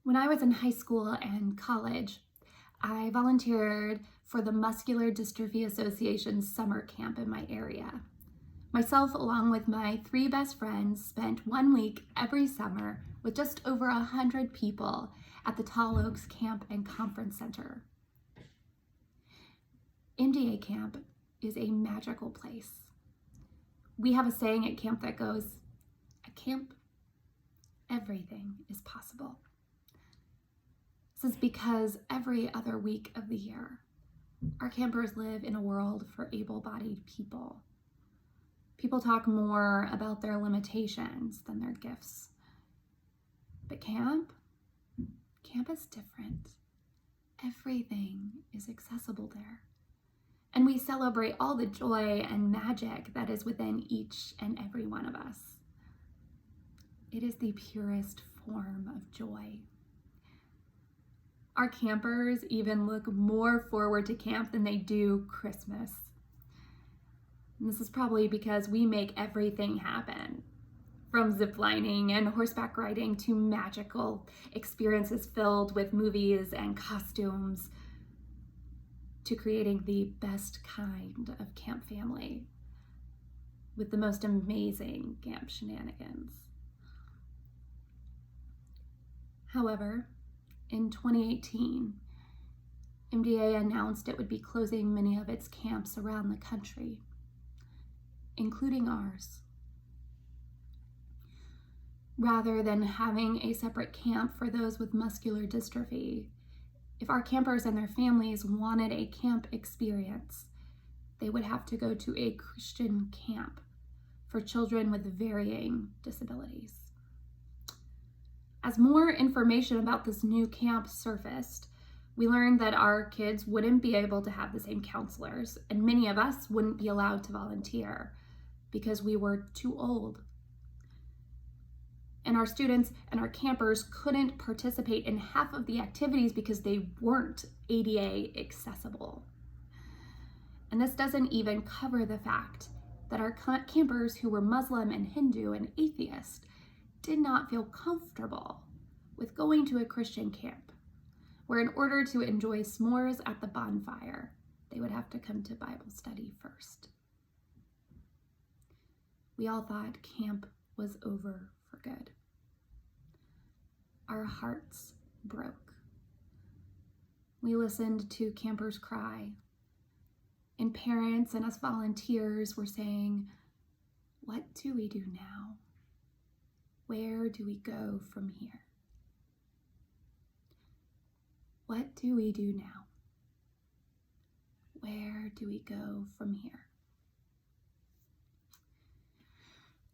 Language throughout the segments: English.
When I was in high school and college, I volunteered for the Muscular Dystrophy Association's summer camp in my area. Myself, along with my three best friends, spent 1 week every summer with just over 100 people at the Tall Oaks Camp and Conference Center. MDA Camp is a magical place. We have a saying at camp that goes, "At camp, everything is possible." This is because every other week of the year, our campers live in a world for able-bodied people. People talk more about their limitations than their gifts. But camp is different. Everything is accessible there. And we celebrate all the joy and magic that is within each and every one of us. It is the purest form of joy. Our campers even look more forward to camp than they do Christmas. And this is probably because we make everything happen, from ziplining and horseback riding to magical experiences filled with movies and costumes, to creating the best kind of camp family with the most amazing camp shenanigans. However, in 2018, MDA announced it would be closing many of its camps around the country, including ours. Rather than having a separate camp for those with muscular dystrophy, if our campers and their families wanted a camp experience, they would have to go to a Christian camp for children with varying disabilities. As more information about this new camp surfaced, we learned that our kids wouldn't be able to have the same counselors, and many of us wouldn't be allowed to volunteer because we were too old. And our students and our campers couldn't participate in half of the activities because they weren't ADA accessible. And this doesn't even cover the fact that our campers who were Muslim and Hindu and atheist did not feel comfortable with going to a Christian camp, where in order to enjoy s'mores at the bonfire, they would have to come to Bible study first. We all thought camp was over for good. Our hearts broke. We listened to campers cry, and parents and us volunteers were saying, "What do we do now? Where do we go from here? What do we do now? Where do we go from here?"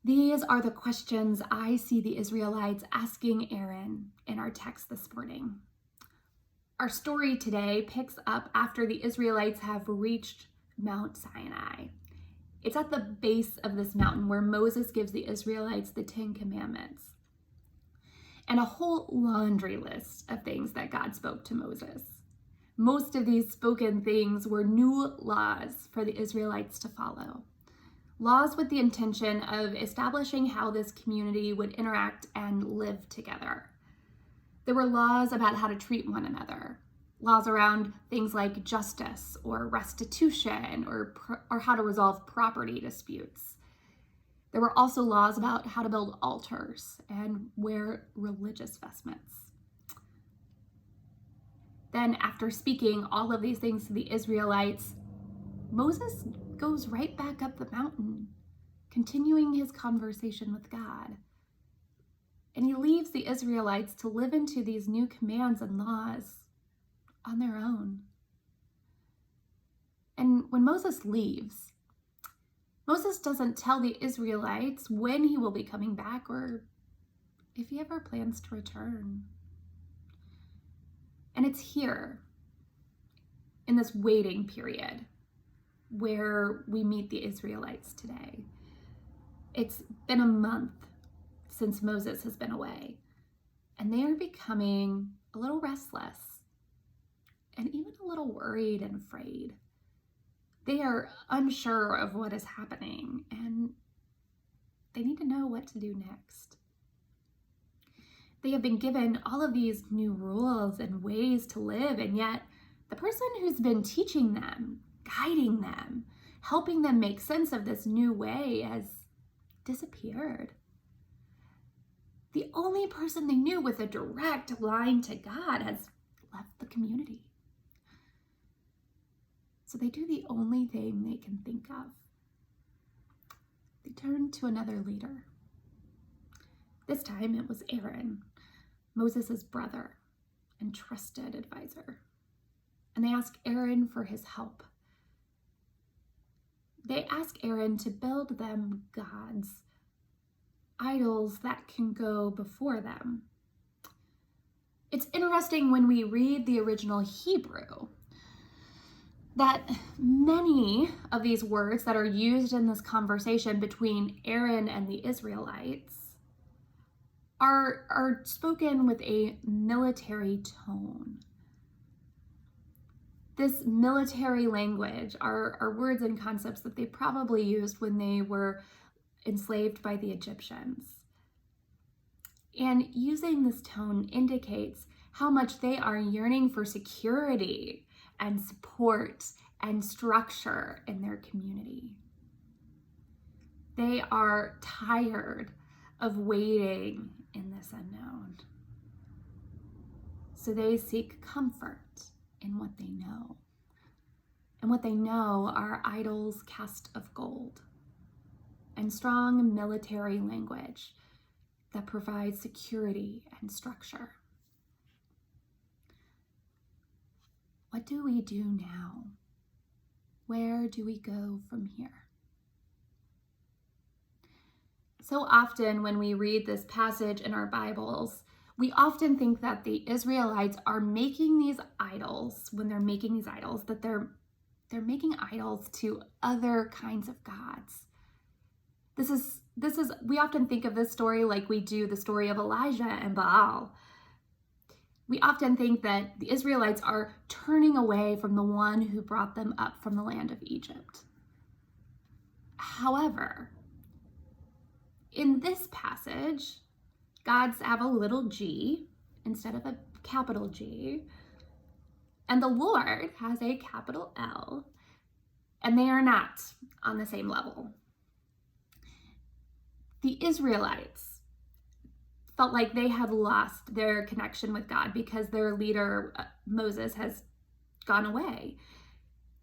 These are the questions I see the Israelites asking Aaron in our text this morning. Our story today picks up after the Israelites have reached Mount Sinai. It's at the base of this mountain where Moses gives the Israelites the 10 Commandments and a whole laundry list of things that God spoke to Moses. Most of these spoken things were new laws for the Israelites to follow. Laws with the intention of establishing how this community would interact and live together. There were laws about how to treat one another, laws around things like justice or restitution or how to resolve property disputes. There were also laws about how to build altars and wear religious vestments. Then, after speaking all of these things to the Israelites, Moses goes right back up the mountain, continuing his conversation with God. And he leaves the Israelites to live into these new commands and laws on their own. And when Moses leaves, Moses doesn't tell the Israelites when he will be coming back or if he ever plans to return. And it's here, in this waiting period, where we meet the Israelites today. It's been a month since Moses has been away, and they are becoming a little restless and even a little worried and afraid. They are unsure of what is happening, and they need to know what to do next. They have been given all of these new rules and ways to live, and yet the person who's been teaching them, guiding them, helping them make sense of this new way has disappeared. The only person they knew with a direct line to God has left the community. So they do the only thing they can think of. They turn to another leader. This time it was Aaron, Moses' brother and trusted advisor. And they ask Aaron for his help. They ask Aaron to build them gods, idols that can go before them. It's interesting when we read the original Hebrew that many of these words that are used in this conversation between Aaron and the Israelites are spoken with a military tone. This military language are words and concepts that they probably used when they were enslaved by the Egyptians. And using this tone indicates how much they are yearning for security and support and structure in their community. They are tired of waiting in this unknown. So they seek comfort in what they know. And what they know are idols cast of gold and strong military language that provides security and structure. What do we do now? Where do we go from here? So often when we read this passage in our Bibles, we often think that the Israelites are making these idols, when they're making these idols, that they're making idols to other kinds of gods. We often think of this story like we do the story of Elijah and Baal. We often think that the Israelites are turning away from the one who brought them up from the land of Egypt. However, in this passage, gods have a little g instead of a capital G, and the Lord has a capital L, and they are not on the same level. The Israelites felt like they had lost their connection with God because their leader, Moses, has gone away.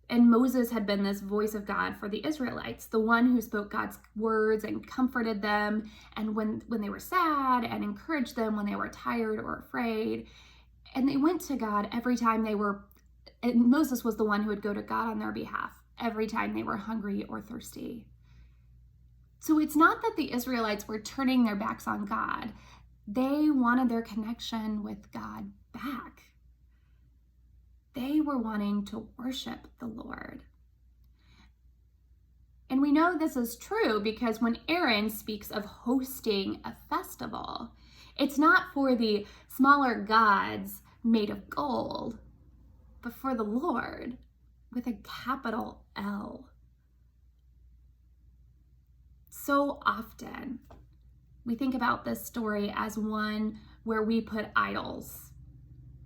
And Moses had been this voice of God for the Israelites, the one who spoke God's words and comforted them, and when they were sad, and encouraged them when they were tired or afraid. And they went to God every time and Moses was the one who would go to God on their behalf every time they were hungry or thirsty. So it's not that the Israelites were turning their backs on God. They wanted their connection with God back. They were wanting to worship the Lord. And we know this is true because when Aaron speaks of hosting a festival, it's not for the smaller gods made of gold, but for the Lord with a capital L. So often, we think about this story as one where we put idols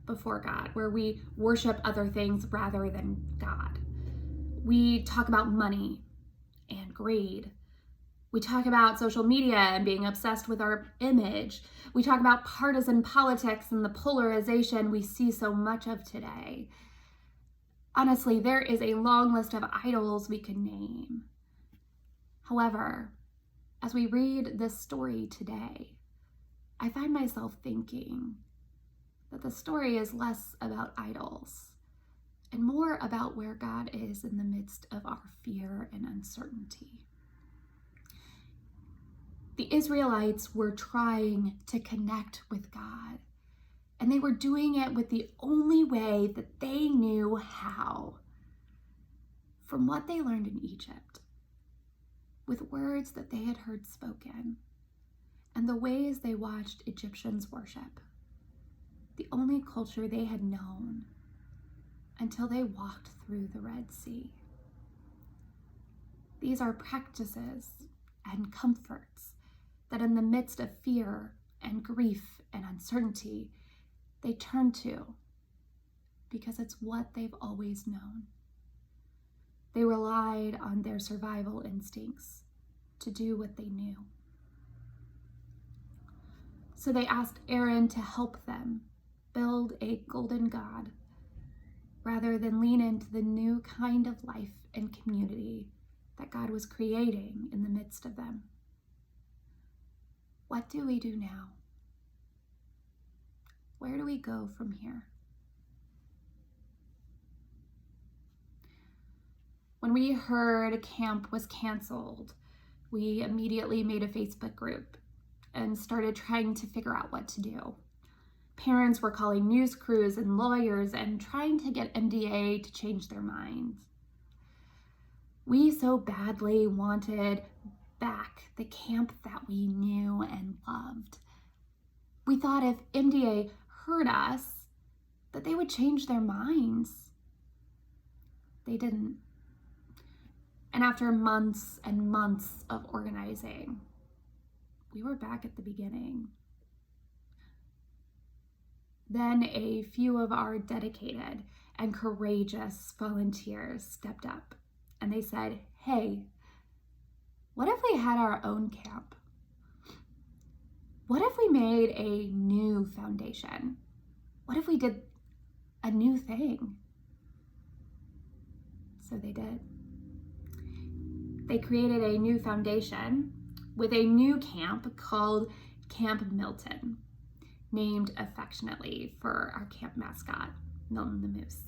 before God, where we worship other things rather than God. We talk about money and greed. We talk about social media and being obsessed with our image. We talk about partisan politics and the polarization we see so much of today. Honestly, there is a long list of idols we can name. However, as we read this story today, I find myself thinking that the story is less about idols and more about where God is in the midst of our fear and uncertainty. The Israelites were trying to connect with God, and they were doing it with the only way that they knew how, from what they learned in Egypt, with words that they had heard spoken, and the ways they watched Egyptians worship, the only culture they had known until they walked through the Red Sea. These are practices and comforts that in the midst of fear and grief and uncertainty, they turn to because it's what they've always known. They relied on their survival instincts to do what they knew. So they asked Aaron to help them build a golden god rather than lean into the new kind of life and community that God was creating in the midst of them. What do we do now? Where do we go from here? When we heard camp was canceled, we immediately made a Facebook group and started trying to figure out what to do. Parents were calling news crews and lawyers and trying to get MDA to change their minds. We so badly wanted back the camp that we knew and loved. We thought if MDA heard us, that they would change their minds. They didn't. And after months and months of organizing, we were back at the beginning. Then a few of our dedicated and courageous volunteers stepped up and they said, hey, what if we had our own camp? What if we made a new foundation? What if we did a new thing? So they did. They created a new foundation with a new camp called Camp Milton, named affectionately for our camp mascot, Milton the Moose.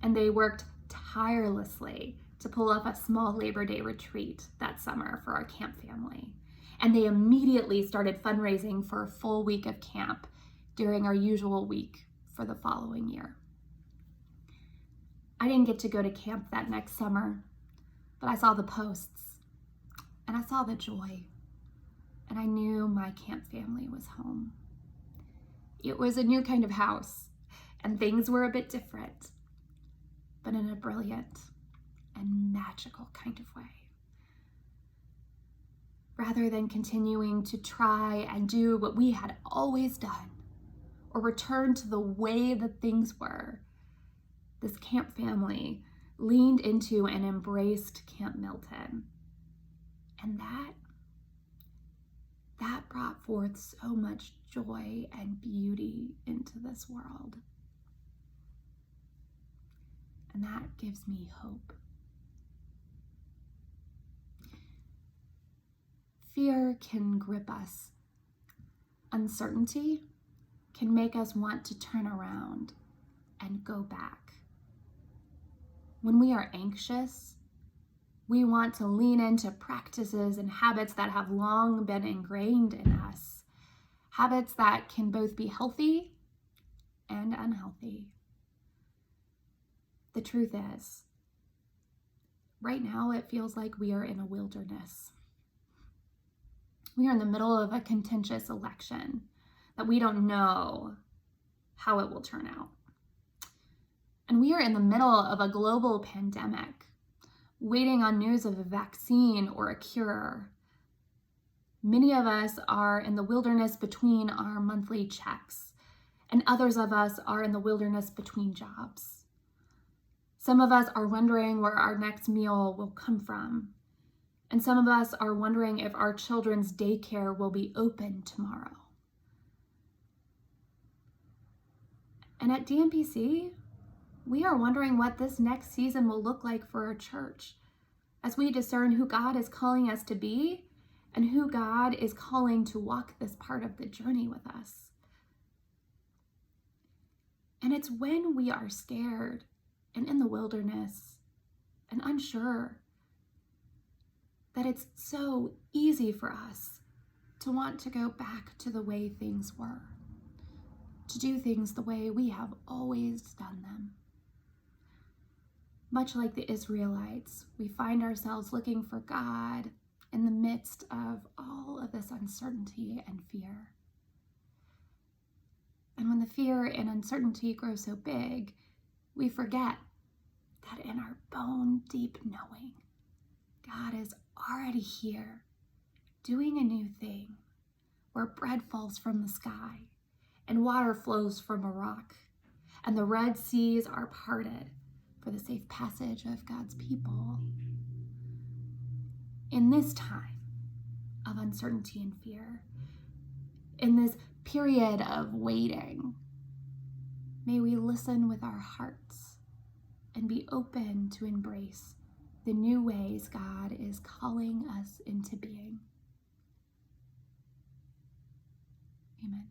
And they worked tirelessly to pull off a small Labor Day retreat that summer for our camp family. And they immediately started fundraising for a full week of camp during our usual week for the following year. I didn't get to go to camp that next summer, but I saw the posts and I saw the joy. And I knew my camp family was home. It was a new kind of house, and things were a bit different, but in a brilliant and magical kind of way. Rather than continuing to try and do what we had always done, or return to the way that things were, this camp family leaned into and embraced Camp Milton. And that brought forth so much joy and beauty into this world. And that gives me hope. Fear can grip us. Uncertainty can make us want to turn around and go back. When we are anxious, we want to lean into practices and habits that have long been ingrained in us, habits that can both be healthy and unhealthy. The truth is, right now it feels like we are in a wilderness. We are in the middle of a contentious election that we don't know how it will turn out. And we are in the middle of a global pandemic, waiting on news of a vaccine or a cure. Many of us are in the wilderness between our monthly checks, and others of us are in the wilderness between jobs. Some of us are wondering where our next meal will come from, and some of us are wondering if our children's daycare will be open tomorrow. And at DMPC, we are wondering what this next season will look like for our church as we discern who God is calling us to be and who God is calling to walk this part of the journey with us. And it's when we are scared and in the wilderness and unsure that it's so easy for us to want to go back to the way things were, to do things the way we have always done them. Much like the Israelites, we find ourselves looking for God in the midst of all of this uncertainty and fear. And when the fear and uncertainty grow so big, we forget that in our bone deep knowing, God is already here, doing a new thing, where bread falls from the sky and water flows from a rock, and the Red Seas are parted for the safe passage of God's people. In this time of uncertainty and fear, in this period of waiting, may we listen with our hearts and be open to embrace the new ways God is calling us into being. Amen.